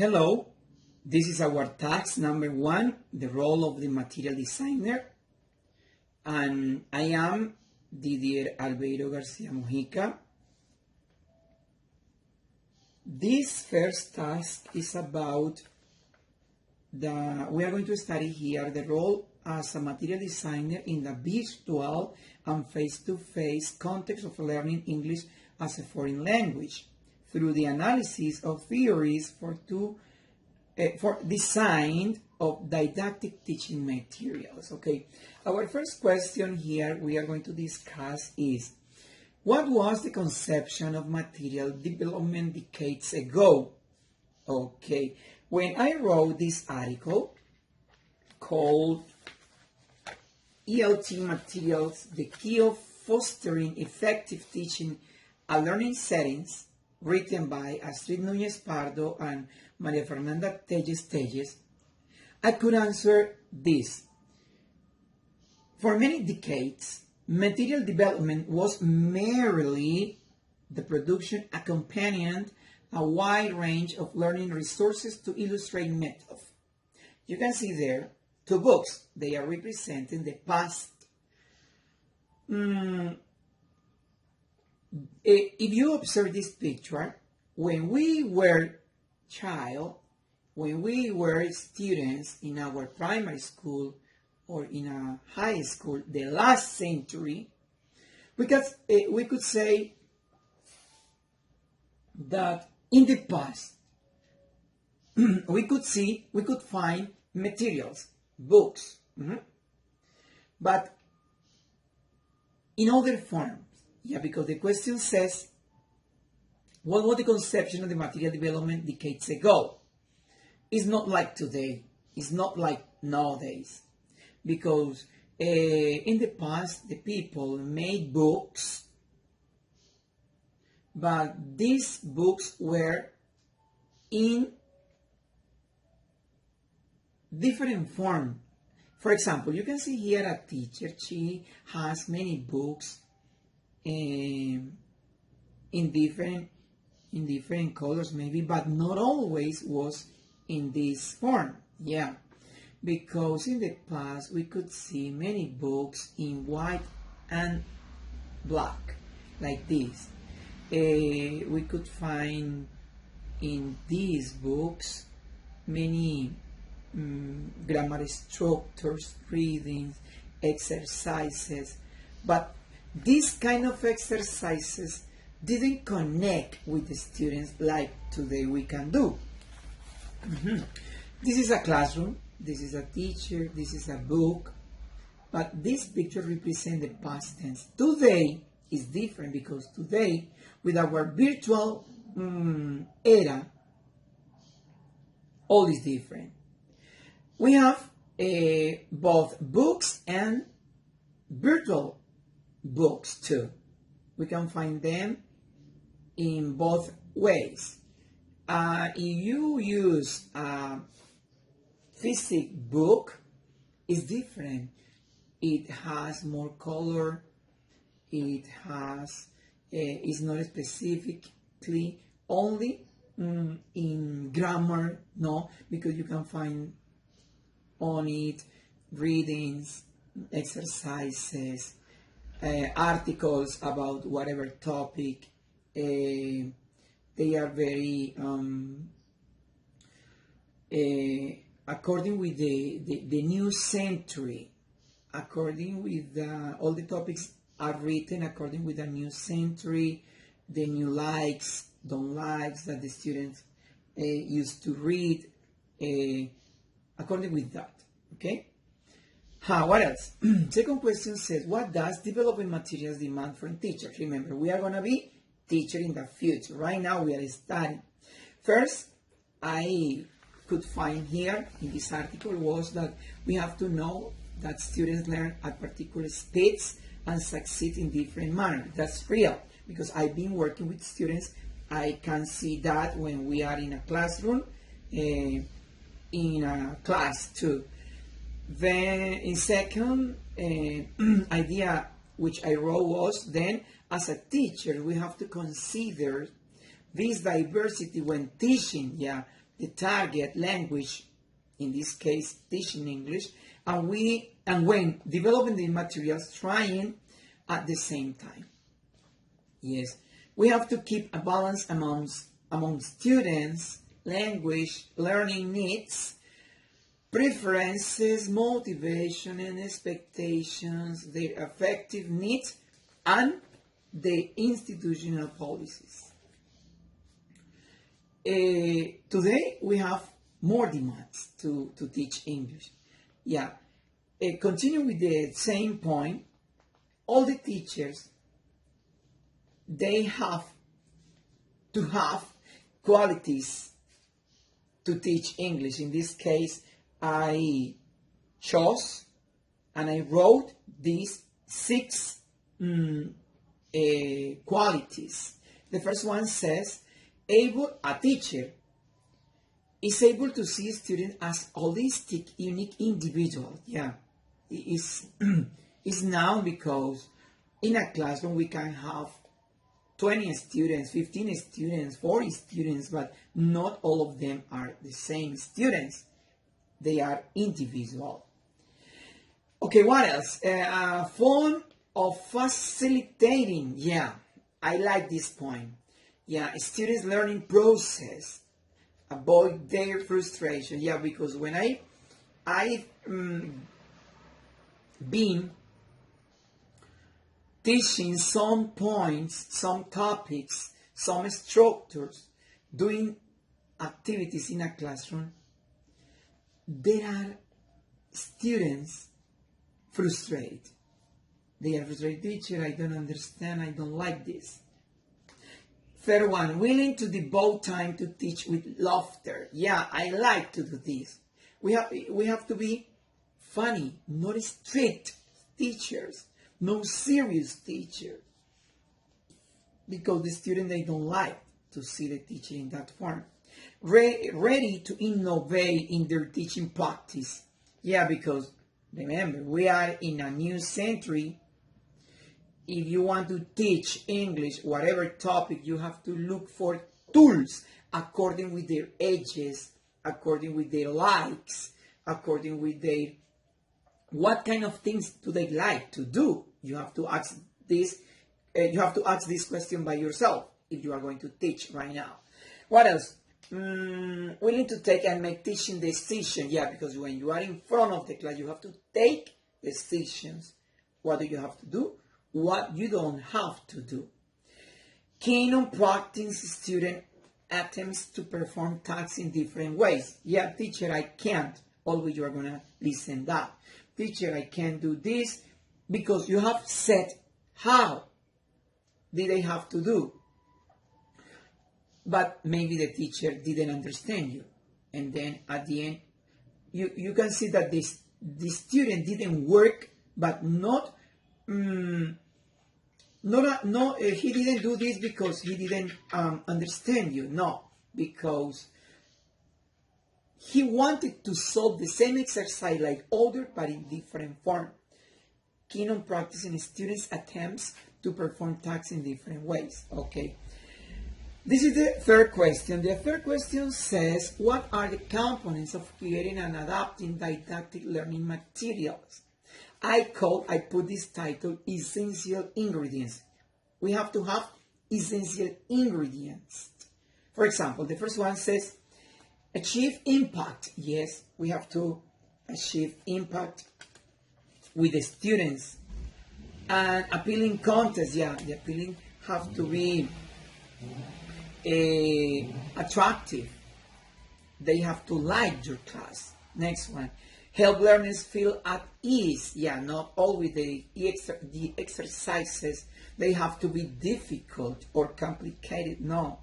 Hello, this is our task number 1, the role of the material designer. And I am Didier Albeiro Garcia Mojica. This first task is about we are going to study here the role as a material designer in the virtual and face-to-face context of learning English as a foreign language through the analysis of theories for design of didactic teaching materials. Okay, our first question here we are going to discuss is, what was the conception of material development decades ago? Okay, when I wrote this article called ELT Materials, the Key of Fostering Effective Teaching and Learning Settings, written by Astrid Núñez Pardo and María Fernanda Telles, I could answer this. For many decades, material development was merely the production accompanying a wide range of learning resources to illustrate methods. You can see there 2 books. They are representing the past. If you observe this picture, when we were when we were students in our primary school or in a high school, the last century, because we could say that in the past we could find materials, books, but in other forms. Yeah, because the question says, what was the conception of the material development decades ago? It's not like today. It's not like nowadays. Because in the past, the people made books, but these books were in different form. For example, you can see here a teacher. She has many books in different colors maybe, but not always was in this form. Yeah, because in the past we could see many books in white and black like this. We could find in these books many grammar structures, readings, exercises, but these kind of exercises didn't connect with the students like today we can do. This is a classroom, this is a teacher, this is a book, but this picture represents the past tense. Today is different because today, with our virtual era, all is different. We have both books and virtual books too. We can find them in both ways. If you use a physical book, it's different. It has more color. It has it's not specifically only in grammar, no, because you can find on it readings, exercises, articles about whatever topic. They are very according with the new century, according with all the topics are written according with the new century, the new likes, don't likes that the students used to read, according with that. Okay. What else? Second question says, what does developing materials demand from teachers? Remember, we are going to be teacher in the future. Right now we are studying. First, I could find here in this article was that we have to know that students learn at particular speeds and succeed in different manners. That's real, because I've been working with students. I can see that when we are in a classroom, in a class too. Then in second idea which I wrote was, then as a teacher we have to consider this diversity when teaching, the target language, in this case teaching English, and when developing the materials, trying at the same time. Yes, we have to keep a balance among students, language, learning needs, preferences, motivation and expectations, their affective needs, and the institutional policies. Today we have more demands to teach English. Yeah, continue with the same point. All the teachers, they have to have qualities to teach English. In this case, I chose and I wrote these 6 qualities. The first one says, a teacher is able to see a student as holistic, unique individual. Yeah, it's now because in a classroom we can have 20 students, 15 students, 40 students, but not all of them are the same students. They are individual. Okay, what else? A form of facilitating. Yeah, I like this point. Yeah, students' learning process. Avoid their frustration. Yeah, because when I've been teaching some points, some topics, some structures, doing activities in a classroom, there are students frustrated. They are frustrated, teacher, I don't understand, I don't like this. Third one, willing to devote time to teach with laughter. Yeah, I like to do this. We have to be funny, not strict teachers, no serious teacher. Because the student, they don't like to see the teacher in that form. Ready to innovate in their teaching practice. Yeah, because remember, we are in a new century. If you want to teach English, whatever topic, you have to look for tools according with their ages, according with their likes, according with their, what kind of things do they like to do? You have to ask this, this question by yourself if you are going to teach right now. What else? Willing to take and make teaching decisions. Yeah, because when you are in front of the class, you have to take decisions. What do you have to do? What you don't have to do. Keen on practicing student attempts to perform tasks in different ways. Yeah, teacher, I can't. Always you are going to listen that. Teacher, I can't do this, because you have said how did they have to do. But maybe the teacher didn't understand you. And then at the end, you can see that the student didn't work, but he didn't do this because he didn't understand you. No, because he wanted to solve the same exercise like other, but in different form. Keen on practicing students' attempts to perform tasks in different ways. Okay. This is the third question. The third question says, what are the components of creating and adapting didactic learning materials? I put this title, essential ingredients. We have to have essential ingredients. For example, the first one says, achieve impact. Yes, we have to achieve impact with the students. And appealing content. Yeah, the appealing have to be attractive. They have to like your class. Next one. Help learners feel at ease. Yeah, not always the exercises, they have to be difficult or complicated. No.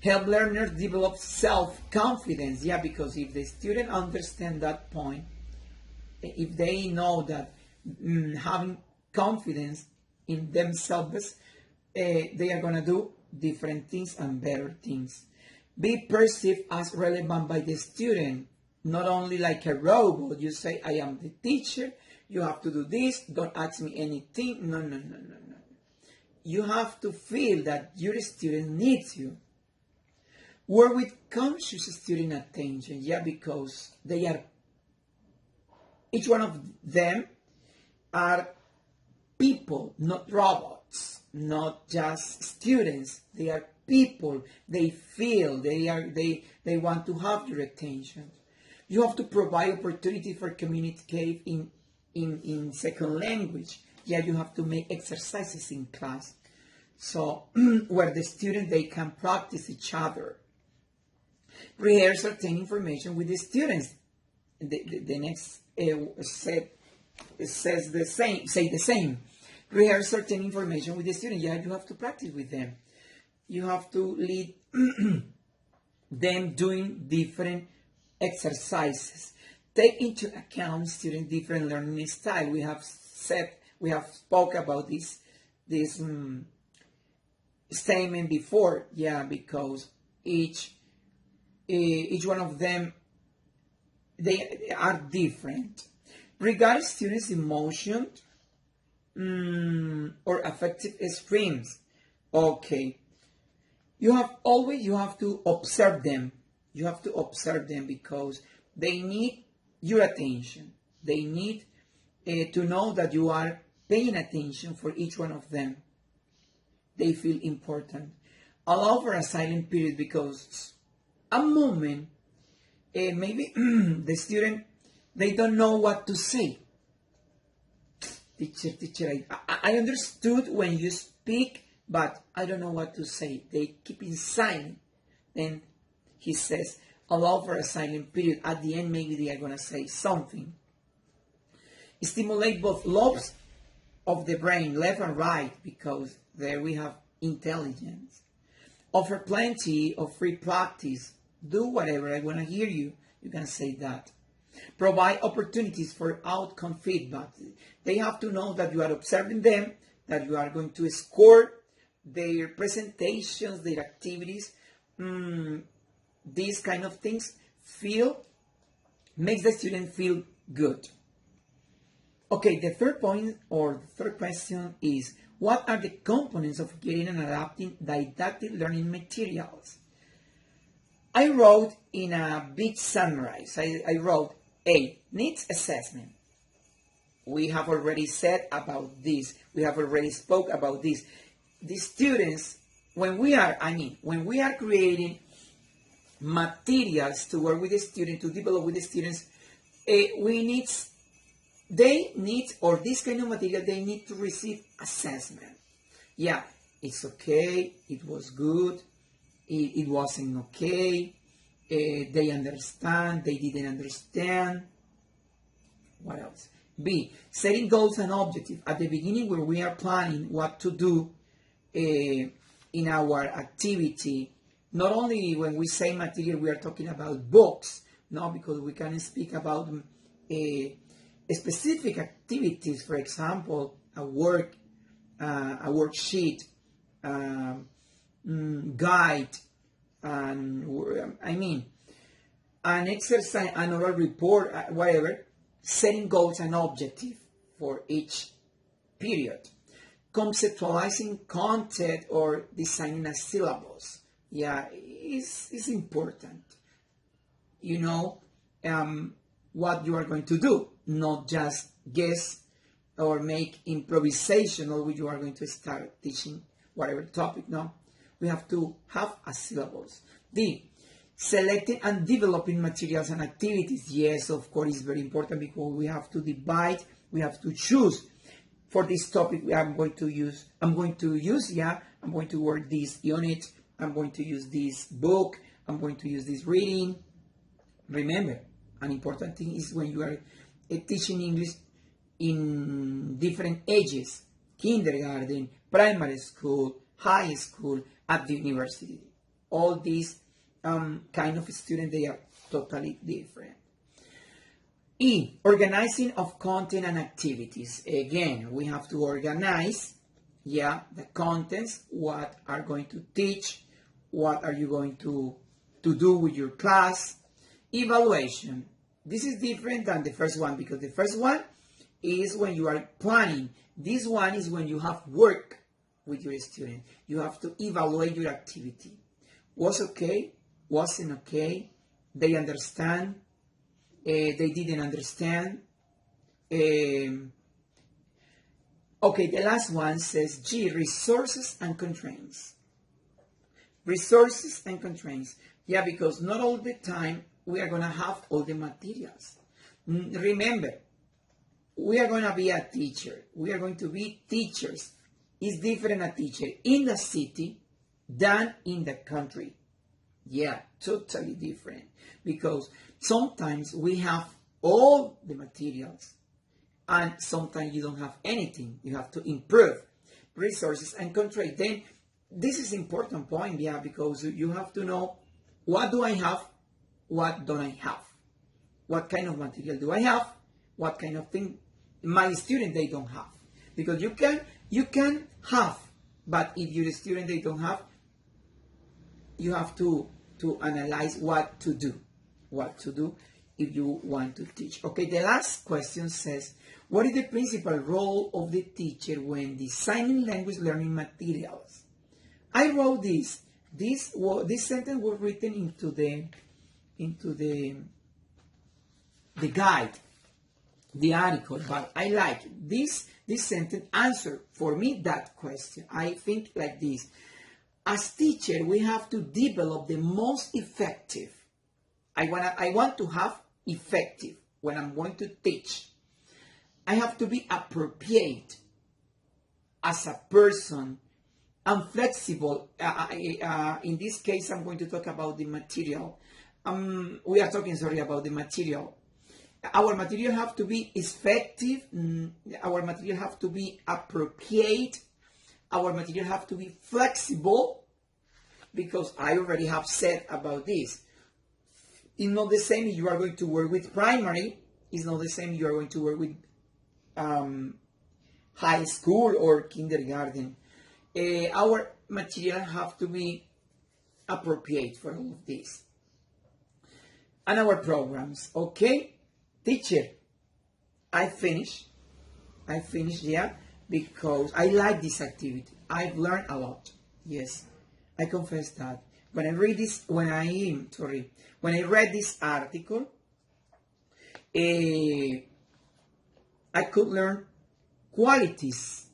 Help learners develop self-confidence. Yeah, because if the student understands that point, if they know that having confidence in themselves, they are going to do different things and better things. Be perceived as relevant by the student. Not only like a robot, you say, I am the teacher, you have to do this, don't ask me anything. No. You have to feel that your student needs you. Work with conscious student attention, yeah, because each one of them are people, not robots, not just students. They are people. They feel, they want to have your attention. You have to provide opportunity for communicate in second language. Yeah, you have to make exercises in class. So where the students, they can practice each other. Rehearse certain information with the students. The next set says the same, say the same. Rehearse certain information with the student. Yeah, you have to practice with them. You have to lead them doing different exercises. Take into account student different learning style. We have spoke about this statement before. Yeah, because each one of them, they are different. Regard students' emotion or affective streams. Okay. You have to observe them. You have to observe them because they need your attention. They need to know that you are paying attention for each one of them. They feel important. Allow for a silent period because a moment, maybe the student, they don't know what to say. Teacher, I understood when you speak, but I don't know what to say. They keep in silent. Then he says, allow for a silent period. At the end, maybe they are going to say something. Stimulate both lobes of the brain, left and right, because there we have intelligence. Offer plenty of free practice. Do whatever. I want to hear you. You can say that. Provide opportunities for outcome feedback. They have to know that you are observing them, that you are going to score their presentations, their activities. These kind of things makes the student feel good. Okay, the third point or the third question is, what are the components of getting and adapting didactic learning materials? I wrote in a big summary. I wrote A, needs assessment. We have already said about this. We have already spoke about this. The students, when we are creating materials to work with the student, to develop with the students, this kind of material, they need to receive assessment. Yeah, it's okay, it was good, it wasn't okay, they understand, they didn't understand. What else? B, setting goals and objectives. At the beginning, when we are planning what to do in our activity, not only when we say material, we are talking about books, no, because we can speak about specific activities, for example, a worksheet, guide, and an exercise, an oral report, whatever, setting goals and objectives for each period. Conceptualizing content or designing a syllabus. Yeah, it's important. You know what you are going to do, not just guess or make improvisation or you are going to start teaching whatever topic. No, we have to have a syllabus. D, selecting and developing materials and activities. Yes, of course, it's very important because we have to divide, we have to choose. For this topic, I'm going to work this unit, I'm going to use this book, I'm going to use this reading. Remember, an important thing is when you are teaching English in different ages, kindergarten, primary school, high school, at the university. All these kind of students, they are totally different. E, organizing of content and activities. Again, we have to organize, the contents, what are going to teach, what are you going to do with your class. Evaluation. This is different than the first one because the first one is when you are planning. This one is when you have work with your student. You have to evaluate your activity. Was okay? wasn't okay, they understand, they didn't understand. Okay, the last one says G, resources and constraints. Resources and constraints. Yeah, because not all the time we are going to have all the materials. Remember, we are going to be a teacher. We are going to be teachers. It's different a teacher in the city than in the country. Yeah, totally different. Because sometimes we have all the materials and sometimes you don't have anything. You have to improve resources and constraints. Then this is important point, yeah, because you have to know what do I have, what don't I have, what kind of material do I have, what kind of thing my student they don't have, because you can have, but if your student they don't have, you have to analyze what to do if you want to teach. Okay, the last question says, what is the principal role of the teacher when designing language learning materials? I wrote this sentence was written into the guide, the article, but I like this sentence answer for me that question. I think like this: as teacher, we have to develop the most effective. I want to have effective when I'm going to teach. I have to be appropriate as a person. I'm flexible. In this case, I'm going to talk about the material. We are talking, about the material. Our material have to be effective. Our material have to be appropriate. Our material have to be flexible, because I already have said about this. It's not the same if you are going to work with primary. It's not the same if you are going to work with high school or kindergarten. Our material have to be appropriate for all of this. And our programs, okay? Teacher, I finished, yeah, because I like this activity. I've learned a lot. Yes, I confess that. When I read this article, I could learn qualities.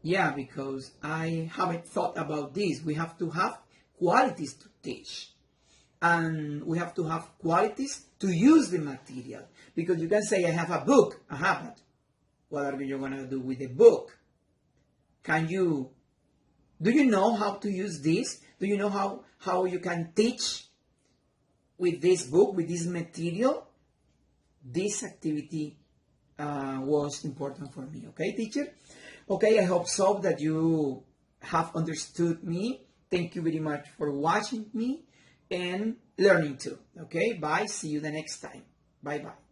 Yeah, because I haven't thought about this. We have to have qualities to teach. And we have to have qualities to use the material. Because you can say, I have a book. I haven't. What are you going to do with the book? Do you know how to use this? Do you know how you can teach with this book, with this material? This activity was important for me. Okay, teacher? Okay, I hope so that you have understood me. Thank you very much for watching me and learning too. Okay, bye. See you the next time. Bye-bye.